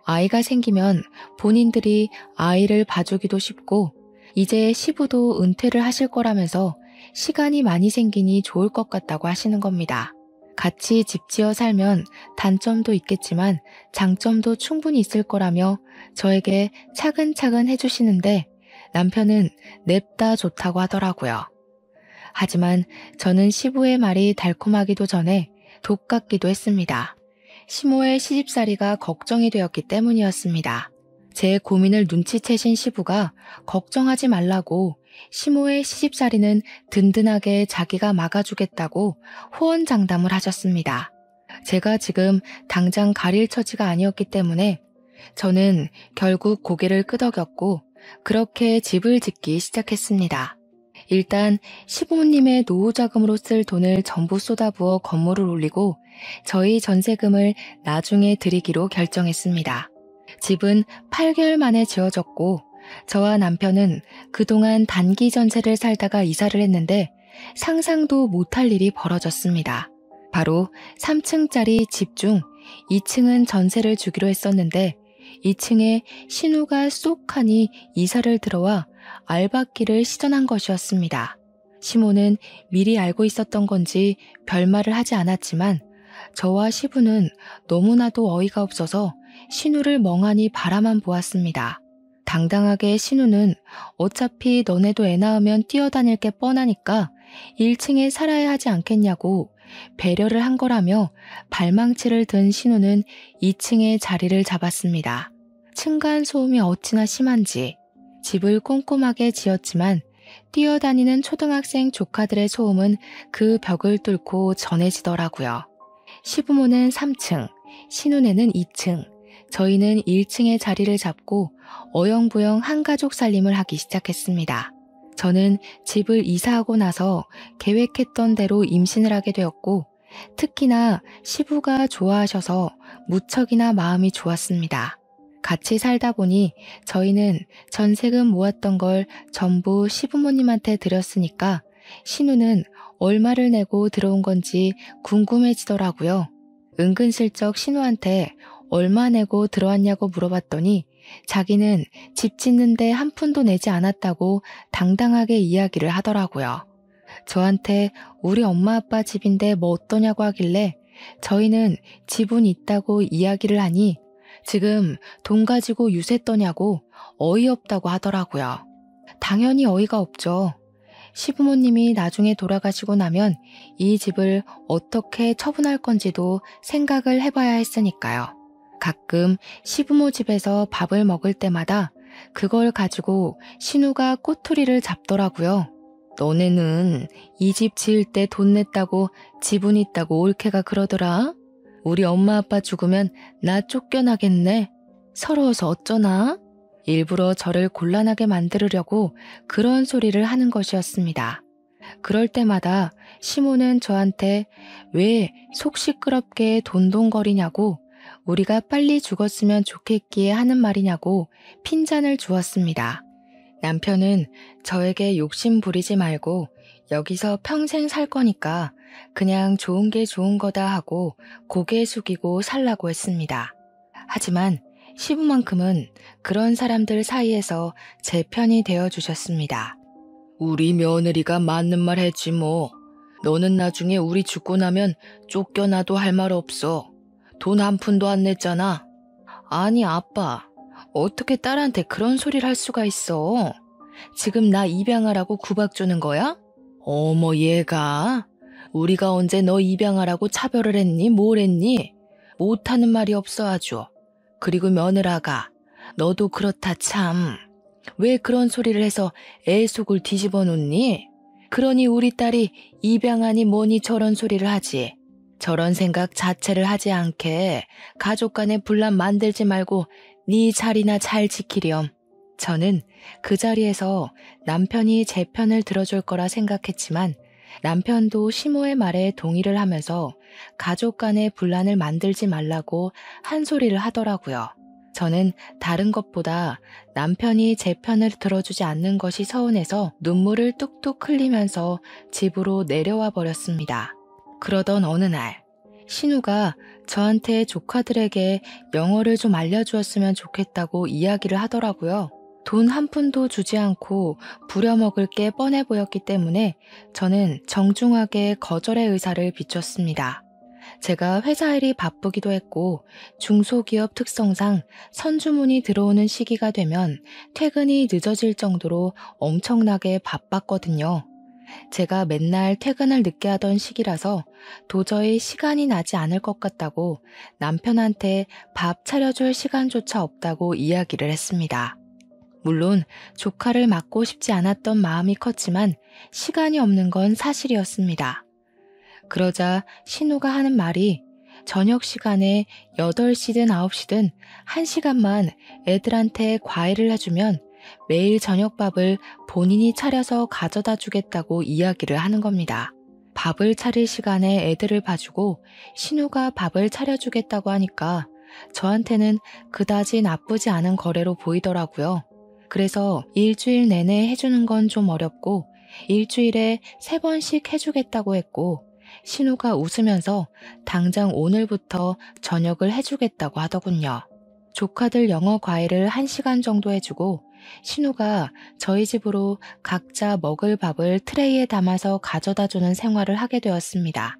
아이가 생기면 본인들이 아이를 봐주기도 쉽고 이제 시부도 은퇴를 하실 거라면서 시간이 많이 생기니 좋을 것 같다고 하시는 겁니다. 같이 집 지어 살면 단점도 있겠지만 장점도 충분히 있을 거라며 저에게 차근차근 해주시는데 남편은 냅다 좋다고 하더라고요. 하지만 저는 시부의 말이 달콤하기도 전에 독 같기도 했습니다. 시모의 시집살이가 걱정이 되었기 때문이었습니다. 제 고민을 눈치채신 시부가 걱정하지 말라고 시모의 시집살이는 든든하게 자기가 막아주겠다고 호언장담을 하셨습니다. 제가 지금 당장 가릴 처지가 아니었기 때문에 저는 결국 고개를 끄덕였고 그렇게 집을 짓기 시작했습니다. 일단 시부모님의 노후자금으로 쓸 돈을 전부 쏟아부어 건물을 올리고 저희 전세금을 나중에 드리기로 결정했습니다. 집은 8개월 만에 지어졌고 저와 남편은 그동안 단기 전세를 살다가 이사를 했는데 상상도 못할 일이 벌어졌습니다. 바로 3층짜리 집 중 2층은 전세를 주기로 했었는데 2층에 신우가 쏙하니 이사를 들어와 알박기를 시전한 것이었습니다. 시모는 미리 알고 있었던 건지 별말을 하지 않았지만 저와 시부는 너무나도 어이가 없어서 신우를 멍하니 바라만 보았습니다. 당당하게 신우는 어차피 너네도 애 낳으면 뛰어다닐 게 뻔하니까 1층에 살아야 하지 않겠냐고 배려를 한 거라며 발망치를 든 신우는 2층에 자리를 잡았습니다. 층간소음이 어찌나 심한지 집을 꼼꼼하게 지었지만 뛰어다니는 초등학생 조카들의 소음은 그 벽을 뚫고 전해지더라고요. 시부모는 3층, 신우네는 2층, 저희는 1층에 자리를 잡고 어영부영 한가족 살림을 하기 시작했습니다. 저는 집을 이사하고 나서 계획했던 대로 임신을 하게 되었고 특히나 시부가 좋아하셔서 무척이나 마음이 좋았습니다. 같이 살다 보니 저희는 전세금 모았던 걸 전부 시부모님한테 드렸으니까 신우는 얼마를 내고 들어온 건지 궁금해지더라고요. 은근슬쩍 신우한테 얼마 내고 들어왔냐고 물어봤더니 자기는 집 짓는데 한 푼도 내지 않았다고 당당하게 이야기를 하더라고요. 저한테 우리 엄마 아빠 집인데 뭐 어떠냐고 하길래 저희는 집은 있다고 이야기를 하니 지금 돈 가지고 유세 떠냐고 어이없다고 하더라고요. 당연히 어이가 없죠. 시부모님이 나중에 돌아가시고 나면 이 집을 어떻게 처분할 건지도 생각을 해봐야 했으니까요. 가끔 시부모 집에서 밥을 먹을 때마다 그걸 가지고 신우가 꼬투리를 잡더라고요. 너네는 이 집 지을 때 돈 냈다고 지분 있다고 올케가 그러더라. 우리 엄마 아빠 죽으면 나 쫓겨나겠네. 서러워서 어쩌나? 일부러 저를 곤란하게 만들으려고 그런 소리를 하는 것이었습니다. 그럴 때마다 시모는 저한테 왜 속 시끄럽게 돈돈거리냐고 우리가 빨리 죽었으면 좋겠기에 하는 말이냐고 핀잔을 주었습니다. 남편은 저에게 욕심 부리지 말고 여기서 평생 살 거니까 그냥 좋은 게 좋은 거다 하고 고개 숙이고 살라고 했습니다. 하지만 시부만큼은 그런 사람들 사이에서 제 편이 되어주셨습니다. 우리 며느리가 맞는 말 했지 뭐. 너는 나중에 우리 죽고 나면 쫓겨나도 할 말 없어. 돈 한 푼도 안 냈잖아. 아니 아빠, 어떻게 딸한테 그런 소리를 할 수가 있어. 지금 나 입양하라고 구박 주는 거야? 어머 얘가 우리가 언제 너 입양하라고 차별을 했니? 뭘 했니? 못하는 말이 없어 아주. 그리고 며느라가 너도 그렇다 참. 왜 그런 소리를 해서 애 속을 뒤집어 놓니? 그러니 우리 딸이 입양하니 뭐니 저런 소리를 하지. 저런 생각 자체를 하지 않게 가족 간에 분란 만들지 말고 네 자리나 잘 지키렴. 저는 그 자리에서 남편이 제 편을 들어줄 거라 생각했지만 남편도 시모의 말에 동의를 하면서 가족 간의 분란을 만들지 말라고 한 소리를 하더라고요. 저는 다른 것보다 남편이 제 편을 들어주지 않는 것이 서운해서 눈물을 뚝뚝 흘리면서 집으로 내려와 버렸습니다. 그러던 어느 날 신우가 저한테 조카들에게 영어를 좀 알려주었으면 좋겠다고 이야기를 하더라고요. 돈 한 푼도 주지 않고 부려먹을 게 뻔해 보였기 때문에 저는 정중하게 거절의 의사를 비췄습니다. 제가 회사 일이 바쁘기도 했고 중소기업 특성상 선주문이 들어오는 시기가 되면 퇴근이 늦어질 정도로 엄청나게 바빴거든요. 제가 맨날 퇴근을 늦게 하던 시기라서 도저히 시간이 나지 않을 것 같다고 남편한테 밥 차려줄 시간조차 없다고 이야기를 했습니다. 물론 조카를 맡고 싶지 않았던 마음이 컸지만 시간이 없는 건 사실이었습니다. 그러자 신우가 하는 말이 저녁 시간에 8시든 9시든 1시간만 애들한테 과외를 해주면 매일 저녁밥을 본인이 차려서 가져다 주겠다고 이야기를 하는 겁니다. 밥을 차릴 시간에 애들을 봐주고 신우가 밥을 차려주겠다고 하니까 저한테는 그다지 나쁘지 않은 거래로 보이더라고요. 그래서 일주일 내내 해주는 건 좀 어렵고 일주일에 3번씩 해주겠다고 했고 신우가 웃으면서 당장 오늘부터 저녁을 해주겠다고 하더군요. 조카들 영어 과외를 1시간 정도 해주고 신우가 저희 집으로 각자 먹을 밥을 트레이에 담아서 가져다주는 생활을 하게 되었습니다.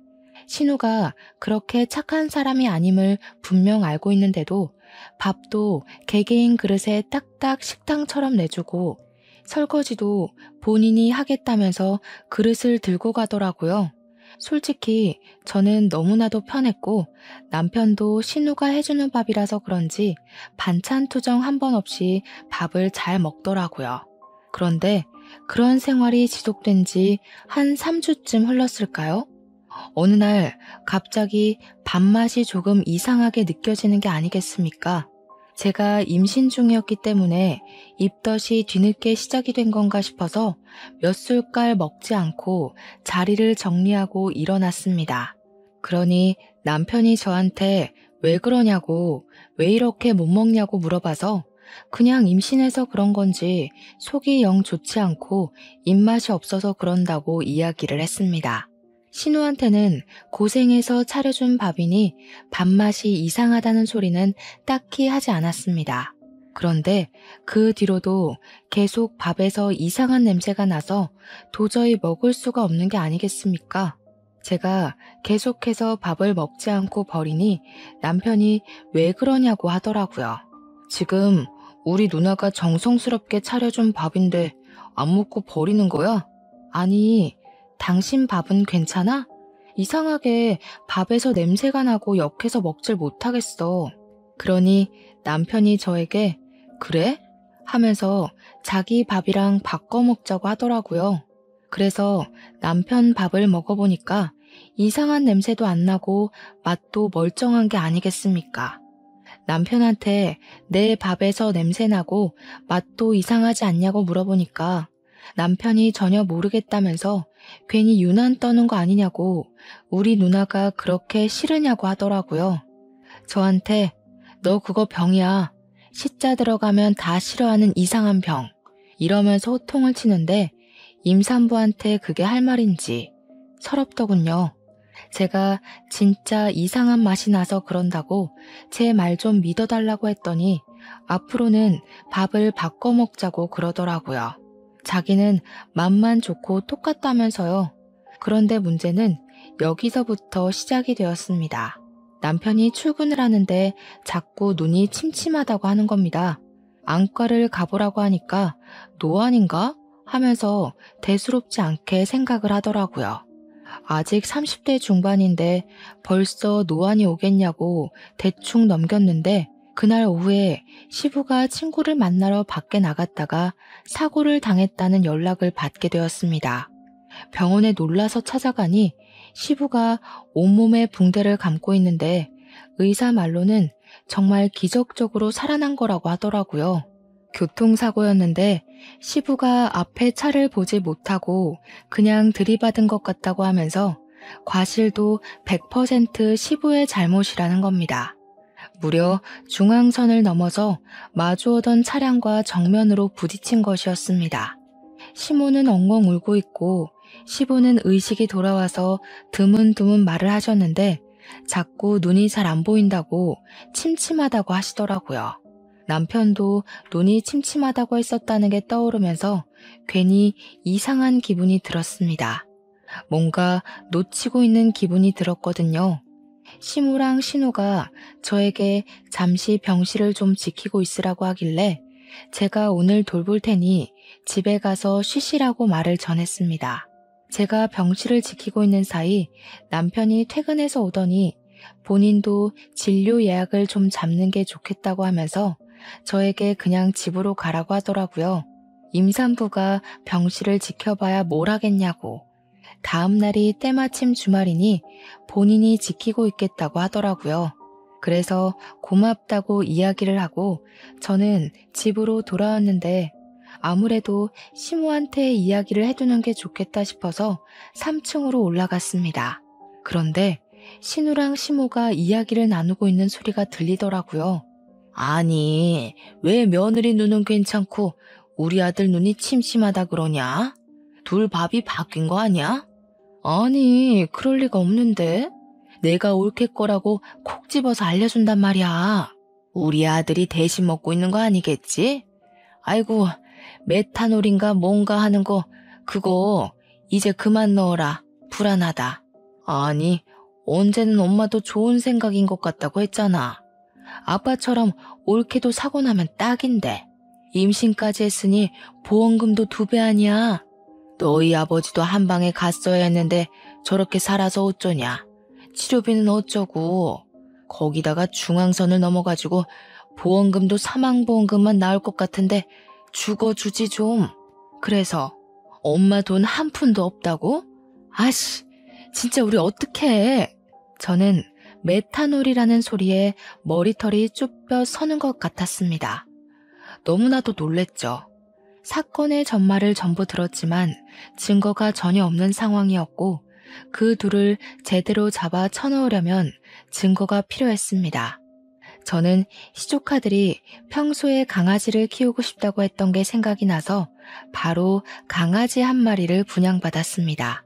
신우가 그렇게 착한 사람이 아님을 분명 알고 있는데도 밥도 개개인 그릇에 딱딱 식당처럼 내주고 설거지도 본인이 하겠다면서 그릇을 들고 가더라고요. 솔직히 저는 너무나도 편했고 남편도 신우가 해주는 밥이라서 그런지 반찬 투정 한 번 없이 밥을 잘 먹더라고요. 그런데 그런 생활이 지속된 지 한 3주쯤 흘렀을까요? 어느 날 갑자기 밥맛이 조금 이상하게 느껴지는 게 아니겠습니까? 제가 임신 중이었기 때문에 입덧이 뒤늦게 시작이 된 건가 싶어서 몇 술깔 먹지 않고 자리를 정리하고 일어났습니다. 그러니 남편이 저한테 왜 그러냐고, 왜 이렇게 못 먹냐고 물어봐서 그냥 임신해서 그런 건지 속이 영 좋지 않고 입맛이 없어서 그런다고 이야기를 했습니다. 신우한테는 고생해서 차려준 밥이니 밥맛이 이상하다는 소리는 딱히 하지 않았습니다. 그런데 그 뒤로도 계속 밥에서 이상한 냄새가 나서 도저히 먹을 수가 없는 게 아니겠습니까? 제가 계속해서 밥을 먹지 않고 버리니 남편이 왜 그러냐고 하더라고요. 지금 우리 누나가 정성스럽게 차려준 밥인데 안 먹고 버리는 거야? 아니, 당신 밥은 괜찮아? 이상하게 밥에서 냄새가 나고 역해서 먹질 못하겠어. 그러니 남편이 저에게 그래? 하면서 자기 밥이랑 바꿔 먹자고 하더라고요. 그래서 남편 밥을 먹어보니까 이상한 냄새도 안 나고 맛도 멀쩡한 게 아니겠습니까? 남편한테 내 밥에서 냄새 나고 맛도 이상하지 않냐고 물어보니까 남편이 전혀 모르겠다면서 괜히 유난 떠는 거 아니냐고 우리 누나가 그렇게 싫으냐고 하더라고요. 저한테 너 그거 병이야. 시자 들어가면 다 싫어하는 이상한 병. 이러면서 호통을 치는데 임산부한테 그게 할 말인지 서럽더군요. 제가 진짜 이상한 맛이 나서 그런다고 제 말 좀 믿어달라고 했더니 앞으로는 밥을 바꿔 먹자고 그러더라고요. 자기는 맛만 좋고 똑같다면서요. 그런데 문제는 여기서부터 시작이 되었습니다. 남편이 출근을 하는데 자꾸 눈이 침침하다고 하는 겁니다. 안과를 가보라고 하니까 노안인가? 하면서 대수롭지 않게 생각을 하더라고요. 아직 30대 중반인데 벌써 노안이 오겠냐고 대충 넘겼는데 그날 오후에 시부가 친구를 만나러 밖에 나갔다가 사고를 당했다는 연락을 받게 되었습니다. 병원에 놀라서 찾아가니 시부가 온몸에 붕대를 감고 있는데 의사 말로는 정말 기적적으로 살아난 거라고 하더라고요. 교통사고였는데 시부가 앞에 차를 보지 못하고 그냥 들이받은 것 같다고 하면서 과실도 100% 시부의 잘못이라는 겁니다. 무려 중앙선을 넘어서 마주오던 차량과 정면으로 부딪힌 것이었습니다. 시모는 엉엉 울고 있고 시부는 의식이 돌아와서 드문드문 말을 하셨는데 자꾸 눈이 잘 안 보인다고 침침하다고 하시더라고요. 남편도 눈이 침침하다고 했었다는 게 떠오르면서 괜히 이상한 기분이 들었습니다. 뭔가 놓치고 있는 기분이 들었거든요. 시무랑 신우가 저에게 잠시 병실을 좀 지키고 있으라고 하길래 제가 오늘 돌볼 테니 집에 가서 쉬시라고 말을 전했습니다. 제가 병실을 지키고 있는 사이 남편이 퇴근해서 오더니 본인도 진료 예약을 좀 잡는 게 좋겠다고 하면서 저에게 그냥 집으로 가라고 하더라고요. 임산부가 병실을 지켜봐야 뭘 하겠냐고. 다음 날이 때마침 주말이니 본인이 지키고 있겠다고 하더라고요. 그래서 고맙다고 이야기를 하고 저는 집으로 돌아왔는데 아무래도 시모한테 이야기를 해두는 게 좋겠다 싶어서 3층으로 올라갔습니다. 그런데 신우랑 시모가 이야기를 나누고 있는 소리가 들리더라고요. 아니, 왜 며느리 눈은 괜찮고 우리 아들 눈이 침침하다 그러냐? 둘 밥이 바뀐 거 아니야? 아니, 그럴 리가 없는데. 내가 옳게 거라고 콕 집어서 알려준단 말이야. 우리 아들이 대신 먹고 있는 거 아니겠지? 아이고, 메탄올인가 뭔가 하는 거 그거 이제 그만 넣어라. 불안하다. 아니, 언제는 엄마도 좋은 생각인 것 같다고 했잖아. 아빠처럼 옳게도 사고 나면 딱인데. 임신까지 했으니 보험금도 2배 아니야. 너희 아버지도 한 방에 갔어야 했는데 저렇게 살아서 어쩌냐. 치료비는 어쩌고. 거기다가 중앙선을 넘어가지고 보험금도 사망보험금만 나올 것 같은데 죽어주지 좀. 그래서 엄마 돈 한 푼도 없다고? 아씨, 진짜 우리 어떡해. 저는 메탄올이라는 소리에 머리털이 쭈뼛 서는 것 같았습니다. 너무나도 놀랬죠. 사건의 전말을 전부 들었지만 증거가 전혀 없는 상황이었고 그 둘을 제대로 잡아 쳐넣으려면 증거가 필요했습니다. 저는 시조카들이 평소에 강아지를 키우고 싶다고 했던 게 생각이 나서 바로 강아지 한 마리를 분양받았습니다.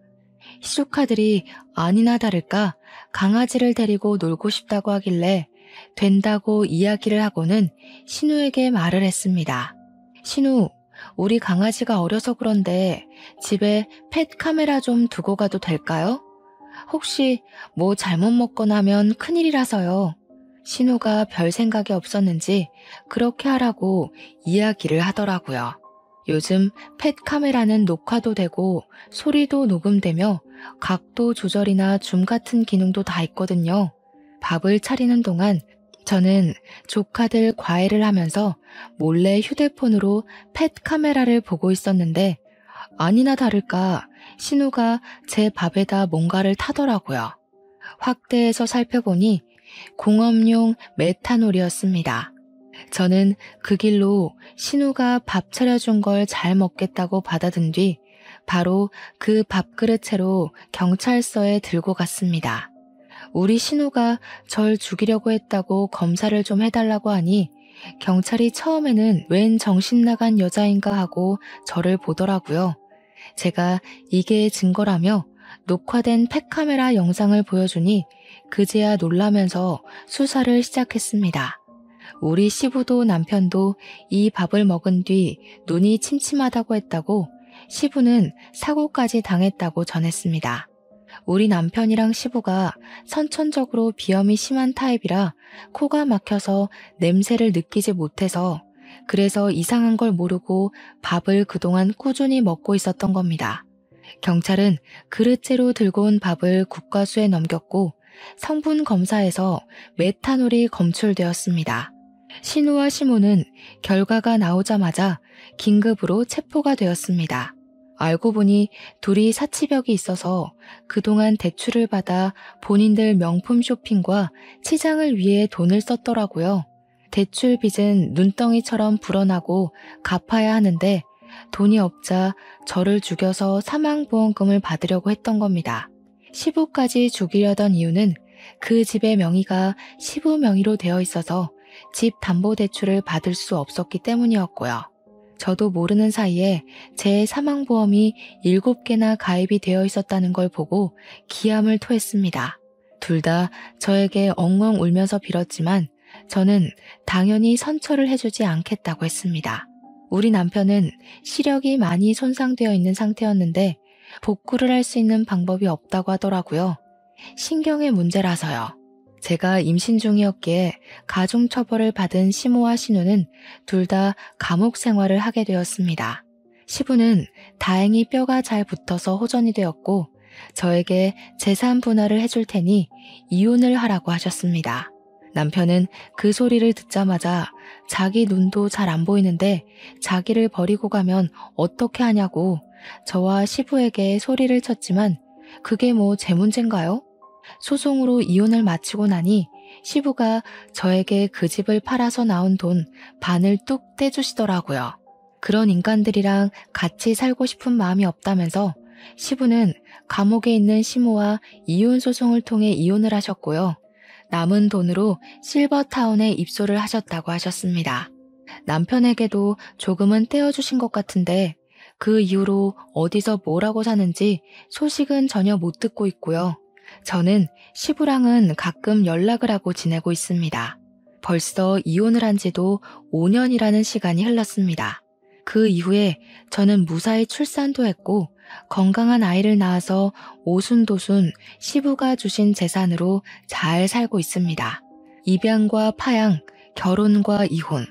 시조카들이 아니나 다를까 강아지를 데리고 놀고 싶다고 하길래 된다고 이야기를 하고는 신우에게 말을 했습니다. 신우, 우리 강아지가 어려서 그런데 집에 펫 카메라 좀 두고 가도 될까요? 혹시 뭐 잘못 먹거나 하면 큰일이라서요. 신우가 별 생각이 없었는지 그렇게 하라고 이야기를 하더라고요. 요즘 펫 카메라는 녹화도 되고 소리도 녹음되며 각도 조절이나 줌 같은 기능도 다 있거든요. 밥을 차리는 동안 저는 조카들 과외를 하면서 몰래 휴대폰으로 펫 카메라를 보고 있었는데 아니나 다를까 신우가 제 밥에다 뭔가를 타더라고요. 확대해서 살펴보니 공업용 메탄올이었습니다. 저는 그 길로 신우가 밥 차려준 걸 잘 먹겠다고 받아든 뒤 바로 그 밥그릇 채로 경찰서에 들고 갔습니다. 우리 신우가 절 죽이려고 했다고 검사를 좀 해달라고 하니 경찰이 처음에는 웬 정신나간 여자인가 하고 저를 보더라고요. 제가 이게 증거라며 녹화된 팩카메라 영상을 보여주니 그제야 놀라면서 수사를 시작했습니다. 우리 시부도 남편도 이 밥을 먹은 뒤 눈이 침침하다고 했다고 시부는 사고까지 당했다고 전했습니다. 우리 남편이랑 시부가 선천적으로 비염이 심한 타입이라 코가 막혀서 냄새를 느끼지 못해서 그래서 이상한 걸 모르고 밥을 그동안 꾸준히 먹고 있었던 겁니다. 경찰은 그릇째로 들고 온 밥을 국과수에 넘겼고 성분 검사에서 메탄올이 검출되었습니다. 신우와 시모는 결과가 나오자마자 긴급으로 체포가 되었습니다. 알고 보니 둘이 사치벽이 있어서 그동안 대출을 받아 본인들 명품 쇼핑과 치장을 위해 돈을 썼더라고요. 대출 빚은 눈덩이처럼 불어나고 갚아야 하는데 돈이 없자 저를 죽여서 사망보험금을 받으려고 했던 겁니다. 시부까지 죽이려던 이유는 그 집의 명의가 시부 명의로 되어 있어서 집 담보대출을 받을 수 없었기 때문이었고요. 저도 모르는 사이에 제 사망보험이 7개나 가입이 되어 있었다는 걸 보고 기함을 토했습니다. 둘 다 저에게 엉엉 울면서 빌었지만 저는 당연히 선처를 해주지 않겠다고 했습니다. 우리 남편은 시력이 많이 손상되어 있는 상태였는데 복구를 할 수 있는 방법이 없다고 하더라고요. 신경의 문제라서요. 제가 임신 중이었기에 가중처벌을 받은 시모와 신우는 둘 다 감옥 생활을 하게 되었습니다. 시부는 다행히 뼈가 잘 붙어서 호전이 되었고 저에게 재산 분할을 해줄 테니 이혼을 하라고 하셨습니다. 남편은 그 소리를 듣자마자 자기 눈도 잘 안 보이는데 자기를 버리고 가면 어떻게 하냐고 저와 시부에게 소리를 쳤지만 그게 뭐 제 문제인가요? 소송으로 이혼을 마치고 나니 시부가 저에게 그 집을 팔아서 나온 돈 반을 뚝 떼주시더라고요. 그런 인간들이랑 같이 살고 싶은 마음이 없다면서 시부는 감옥에 있는 시모와 이혼 소송을 통해 이혼을 하셨고요. 남은 돈으로 실버타운에 입소를 하셨다고 하셨습니다. 남편에게도 조금은 떼어주신 것 같은데 그 이후로 어디서 뭐라고 사는지 소식은 전혀 못 듣고 있고요. 저는 시부랑은 가끔 연락을 하고 지내고 있습니다. 벌써 이혼을 한 지도 5년이라는 시간이 흘렀습니다. 그 이후에 저는 무사히 출산도 했고 건강한 아이를 낳아서 오순도순 시부가 주신 재산으로 잘 살고 있습니다. 입양과 파양, 결혼과 이혼.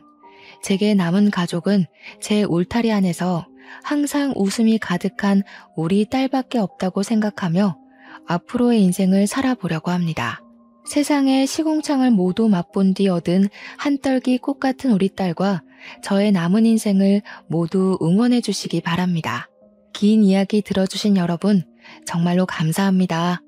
제게 남은 가족은 제 울타리 안에서 항상 웃음이 가득한 우리 딸밖에 없다고 생각하며 앞으로의 인생을 살아보려고 합니다. 세상의 시궁창을 모두 맛본 뒤 얻은 한떨기 꽃 같은 우리 딸과 저의 남은 인생을 모두 응원해 주시기 바랍니다. 긴 이야기 들어주신 여러분 정말로 감사합니다.